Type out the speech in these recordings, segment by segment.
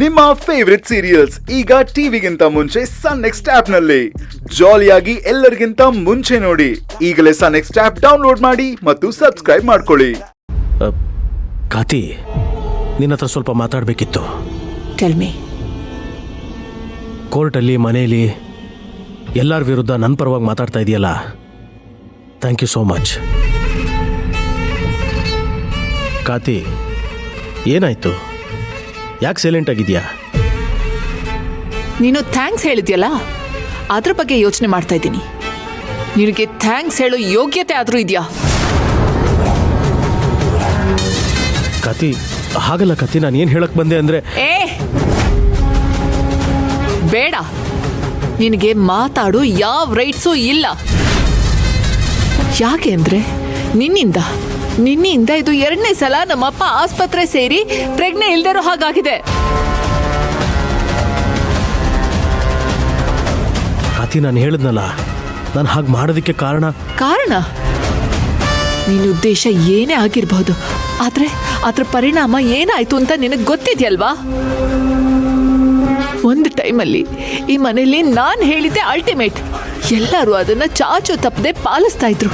ನಿಮ್ಮ favourite serials ಈಗ ಟಿವಿಗಿಂತ ಮುಂಚೆ ಸನ್ ನೆಕ್ಸ್ಟ್ ಆಪ್ ನಲ್ಲಿ ಜಾಲಿಯಾಗಿ ಎಲ್ಲರಿಗಿಂತ ಮುಂಚೆ ನೋಡಿ. ಈಗಲೇ ಸನ್ ನೆಕ್ಸ್ಟ್ ಆಪ್ ಡೌನ್ಲೋಡ್ ಮಾಡಿ ಮತ್ತು ಸಬ್ಸ್ಕ್ರೈಬ್ ಮಾಡ್ಕೊಳ್ಳಿ. ಕಾತಿ, ನಿನ್ನ ಹತ್ರ ಸ್ವಲ್ಪ ಮಾತಾಡಬೇಕಿತ್ತು. Tell me. ಕೋರ್ಟಲ್ಲಿ, ಮನೆಯಲ್ಲಿ ಎಲ್ಲರ ವಿರುದ್ಧ ನನ್ನ ಪರವಾಗಿ ಮಾತಾಡ್ತಾ ಇದೆಯಲ್ಲ, ಥ್ಯಾಂಕ್ ಯು ಸೋ ಮಚ್. ಕಾತಿ, ಏನಾಯ್ತು? ಯಾಕೆ ಸೈಲೆಂಟ್ ಆಗಿದ್ಯಾ? ನೀನು ಥ್ಯಾಂಕ್ಸ್ ಹೇಳಿದ್ಯಲ್ಲ, ಅದ್ರ ಬಗ್ಗೆ ಯೋಚನೆ ಮಾಡ್ತಾ ಇದ್ದೀನಿ. ನಿನಗೆ ಥ್ಯಾಂಕ್ಸ್ ಹೇಳೋ ಯೋಗ್ಯತೆ ಆದರೂ ಇದೆಯಾ? ಕಾತಿ, ಹಾಗಲ್ಲ ಕಾತಿ, ನಾನು ಏನು ಹೇಳಕ್ ಬಂದೆ ಅಂದರೆ ಬೇಡ, ನಿನಗೆ ಮಾತಾಡೋ ಯಾವ ರೈಟ್ಸೂ ಇಲ್ಲ. ಯಾಕೆ ಅಂದರೆ ನಿನ್ನಿಂದ ಇದು 2ನೇ ಸಲ ನಮ್ಮಪ್ಪ ಆಸ್ಪತ್ರೆ ಸೇರಿ ಪ್ರಜ್ಞೆ ಇಲ್ದಿರೋ ಹಾಗಾಗಿದೆ. ಕಾತಿ, ನಾನು ಹೇಳಿದ್ನಲ್ಲ, ನಾನು ಹಾಗೆ ಮಾಡೋದಕ್ಕೆ ಕಾರಣ ನಿನ್ನ ಉದ್ದೇಶ ಏನೇ ಆಗಿರಬಹುದು, ಆದರೆ ಅದ್ರ ಪರಿಣಾಮ ಏನಾಯ್ತು ಅಂತ ನಿನಗೆ ಗೊತ್ತಿದೆಯಲ್ವಾ? ಒಂದು ಟೈಮಲ್ಲಿ ಈ ಮನೆಯಲ್ಲಿ ನಾನು ಹೇಳಿದ್ದೆ ಅಲ್ಟಿಮೇಟ್. ಎಲ್ಲರೂ ಅದನ್ನ ಚಾಚು ತಪ್ಪದೆ ಪಾಲಿಸ್ತಾ ಇದ್ರು.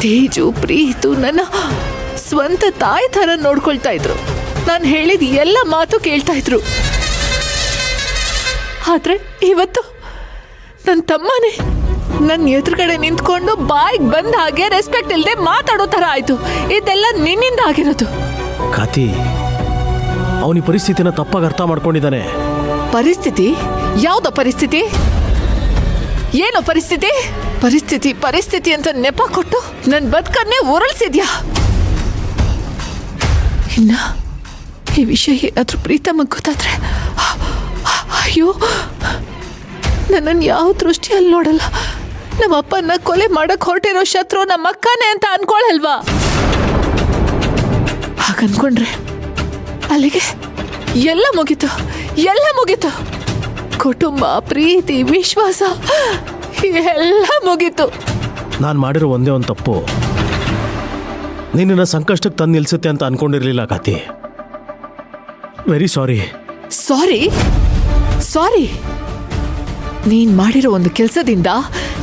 ತೇಜು, ಪ್ರೀತು ನನ್ನ ಸ್ವಂತ ತಾಯಿ ಥರ ನೋಡ್ಕೊಳ್ತಾ ಇದ್ರು. ನಾನು ಹೇಳಿದ ಎಲ್ಲ ಮಾತು ಕೇಳ್ತಾ ಇದ್ರು. ಆದ್ರೆ ಇವತ್ತು ನನ್ನ ತಮ್ಮನೇ ನನ್ನ ಎದುರುಗಡೆ ನಿಂತ್ಕೊಂಡು ಬಾಯಿಗೆ ಬಂದ ಹಾಗೆ ರೆಸ್ಪೆಕ್ಟ್ ಇಲ್ಲದೆ ಮಾತಾಡೋ ಥರ ಆಯ್ತು. ಇದೆಲ್ಲ ನಿನ್ನಿಂದ ಆಗಿರೋದು. ಕಾತಿ, ಅವನಿ ಪರಿಸ್ಥಿತಿನ ತಪ್ಪಾಗಿ ಅರ್ಥ ಮಾಡ್ಕೊಂಡಿದ್ದಾನೆ. ಪರಿಸ್ಥಿತಿ? ಯಾವ್ದೋ ಪರಿಸ್ಥಿತಿ? ಏನೋ ಪರಿಸ್ಥಿತಿ ಅಂತ ನೆಪ ಕೊಟ್ಟು ನನ್ನ ಬದುಕನ್ನೇ ಉರುಳಿಸಿದ್ಯಾ? ಇನ್ನ ಈ ವಿಷಯ ಏನಾದ್ರೂ ಪ್ರೀತಮ್ಮಗೆ ಗೊತ್ತಾದ್ರೆ, ಅಯ್ಯೋ, ನನ್ನನ್ನು ಯಾವ ದೃಷ್ಟಿಯಲ್ಲಿ ನೋಡಲ್ಲ. ನಮ್ಮ ಅಪ್ಪನ್ನ ಕೊಲೆ ಮಾಡಕ್ ಹೊರಟಿರೋ ಶತ್ರು ನಮ್ಮ ಅಕ್ಕನೇ ಅಂತ ಅನ್ಕೊಳಲ್ವಾ? ಹಾಗನ್ಕೊಂಡ್ರೆ ಅಲ್ಲಿಗೆ ಎಲ್ಲ ಮುಗೀತು. ಕುಟುಂಬ, ಪ್ರೀತಿ, ವಿಶ್ವಾಸ ಎಲ್ಲ ಮುಗೀತು. ನಾನು ಮಾಡಿರೋ ಒಂದೇ ಒಂದು ತಪ್ಪು ನಿನ್ನನ್ನು ಸಂಕಷ್ಟಕ್ಕೆ ತಂದು ನಿಲ್ಸುತ್ತೆ ಅಂತ ಅನ್ಕೊಂಡಿರ್ಲಿಲ್ಲ ಕಾತಿ. Very sorry. ನೀನ್ ಮಾಡಿರೋ ಒಂದು ಕೆಲಸದಿಂದ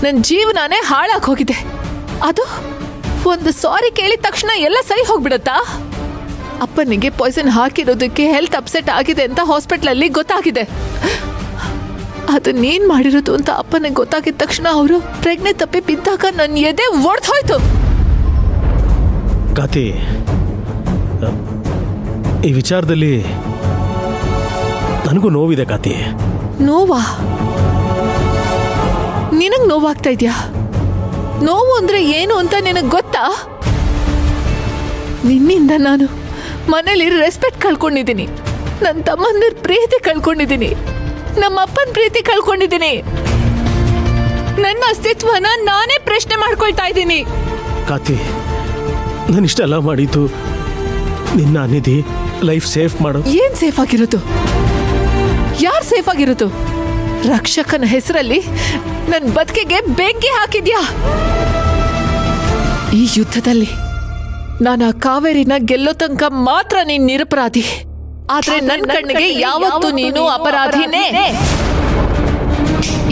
ನನ್ನ ಜೀವನನೇ ಹಾಳಾಗಿ ಹೋಗಿದೆ. ಅದು ಒಂದು ಸಾರಿ ಕೇಳಿದ ತಕ್ಷಣ ಎಲ್ಲ ಸರಿ ಹೋಗ್ಬಿಡತ್ತಾ? ಅಪ್ಪನಿಗೆ ಪಾಯ್ಸನ್ ಹಾಕಿರೋದಕ್ಕೆ ಹೆಲ್ತ್ ಅಪ್ಸೆಟ್ ಆಗಿದೆ ಅಂತ ಹಾಸ್ಪಿಟ್ಲಲ್ಲಿ ಗೊತ್ತಾಗಿದೆ. ಅದು ನೀನ್ ಮಾಡಿರೋದು ಅಂತ ಅಪ್ಪನಿಗೆ ಗೊತ್ತಾಗಿದ ತಕ್ಷಣ ಅವರು ಪ್ರಜ್ಞೆ ತಪ್ಪಿ ಬಿದ್ದಾಗ ನನ್ನ ಎದೆ ಒಡ್ದು ಹೋಯ್ತು. ಕಾತಿ, ಈ ವಿಚಾರದಲ್ಲಿ ನನಗೂ ನೋವಿದೆ ಕಾತಿ. ನೋವಾ? ನಿನಗ್ ನೋವಾಗ್ತಾ ಇದ್ಯಾ? ನೋವು ಅಂದ್ರೆ ಏನು ಅಂತ ನಿನಗ್ ಗೊತ್ತಾ? ನಿನ್ನಿಂದ ನಾನು ಮನೇಲಿ ರೆಸ್ಪೆಕ್ಟ್ ಕಳ್ಕೊಂಡಿದ್ದೀನಿ, ನನ್ನ ತಮ್ಮಂದಿರ ಪ್ರೀತಿ ಕಳ್ಕೊಂಡಿದ್ದೀನಿ, ನಮ್ಮ ಅಪ್ಪನ ಪ್ರೀತಿ ಕಳ್ಕೊಂಡಿದ್ದೀನಿ, ನನ್ನ ಅಸ್ತಿತ್ವನ ನಾನೇ ಪ್ರಶ್ನೆ ಮಾಡ್ಕೊಳ್ತಾ ಇದ್ದೀನಿ. ಕಾತಿ, ನಾನು ಇಷ್ಟೆಲ್ಲ ಮಾಡಿದ್ದು ನಿನ್ನ ಅನಿಧಿ ಲೈಫ್ ಸೇಫ್ ಮಾಡು. ಏನ್ ಸೇಫ್ ಆಗಿರೋದು? ಯಾರು ಸೇಫ್ ಆಗಿರೋದು? ರಕ್ಷಕನ ಹೆಸರಲ್ಲಿ ನನ್ನ ಬದುಕಿಗೆ ಬೆಂಕಿ ಹಾಕಿದ್ಯಾ? ಈ ಯುದ್ಧದಲ್ಲಿ ನಾನು ಆ ಕಾವೇರಿನ ಗೆಲ್ಲೋ ತನಕ ಮಾತ್ರ ನೀನ್ ನಿರಪರಾಧಿ. ಆದ್ರೆ ನನ್ನ ಕಣ್ಣಿಗೆ ಯಾವತ್ತೂ ನೀನು ಅಪರಾಧಿನೇ.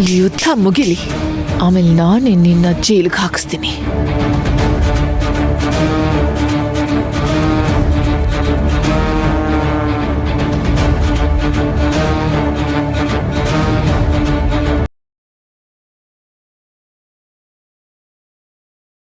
ಈ ಯುದ್ಧ ಮುಗಿಲಿ, ಆಮೇಲೆ ನಾನೇ ನಿನ್ನ ಜೈಲಿಗೆ ಹಾಕಿಸ್ತೀನಿ.